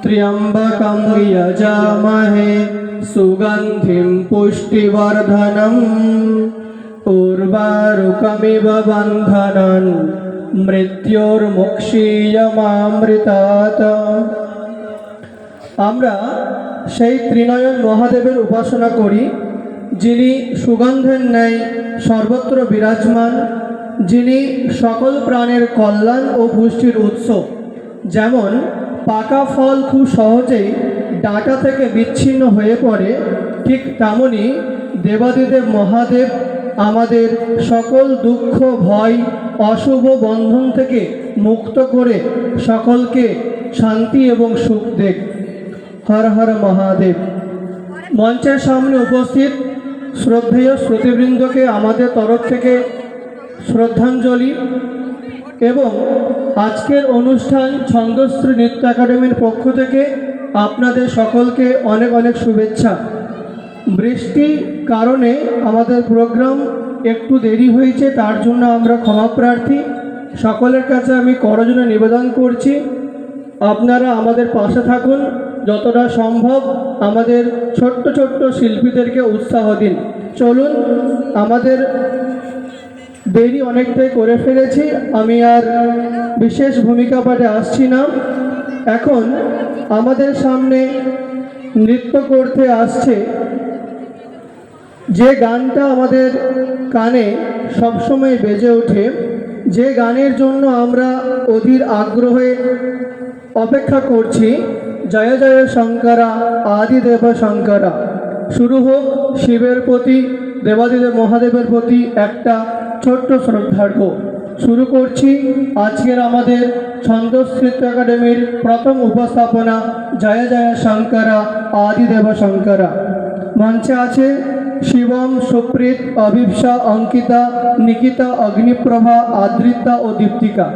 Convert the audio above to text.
त्र्यंबकं यजामहे सुगंधिं पुष्टिवर्धनम् उर्वारुकमिव बन्धनान् मृत्योर्मुक्षीयमामृतात्। আমরা সেই ত্রিনয়ন মহাদেবের উপাসনা করি, যিনি সুগন্ধের ন্যায় সর্বত্র বিরাজমান, যিনি সকল প্রাণের কল্যাণ ও পুষ্টির উৎস। যেমন পাকা ফল খুব সহজেই ডাঁটা থেকে বিচ্ছিন্ন হয়ে পড়ে, ঠিক তেমনি দেবাদিদেব মহাদেব আমাদের সকল দুঃখ, ভয়, অশুভ বন্ধন থেকে মুক্ত করে সকলকে শান্তি এবং সুখ দেন। হর হর মহাদেব। মঞ্চের সামনে উপস্থিত শ্রদ্ধেয় শ্রোতৃবৃন্দকে আমাদের তরফ থেকে শ্রদ্ধাঞ্জলি এবং আজকের অনুষ্ঠান ছন্দশ্রী নৃত্য একাডেমির পক্ষ থেকে আপনাদের সকলকে অনেক অনেক শুভেচ্ছা। বৃষ্টির কারণে আমাদের প্রোগ্রাম একটু দেরি হয়েছে, তার জন্য আমরা ক্ষমা প্রার্থী। সকলের কাছে আমি করজোড়ে নিবেদন করছি, আপনারা আমাদের পাশে থাকুন, যতটা সম্ভব আমাদের ছোট্ট ছোট্ট শিল্পীদেরকে উৎসাহ দিন। চলুন, আমাদের দেরি অনেকটাই করে ফেলেছি, আমি আর বিশেষ ভূমিকা পাঠে আসছি না। এখন আমাদের সামনে নৃত্য করতে আসছে যে গানটা আমাদের কানে সবসময় বেজে ওঠে, যে গানের জন্য আমরা অধীর আগ্রহে অপেক্ষা করছি, জয় জয় শঙ্করা আদিদেব শঙ্করা। শুরু হোক শিবের প্রতি, দেবাদিদেব মহাদেবের প্রতি একটা ছোট্ট শ্রদ্ধার্ঘ্য। শুরু করছি আজকের আমাদের ছন্দশ্রী নৃত্য একাডেমির প্রথম উপস্থাপনা, জয় জয় শঙ্করা আদিদেব শঙ্করা। মঞ্চে আছে শিবম, সুপ্রীত, অভিপ্সা, অঙ্কিতা, নিকিতা, অগ্নিপ্রভা, আদ্রিতা ও দীপ্তিকা।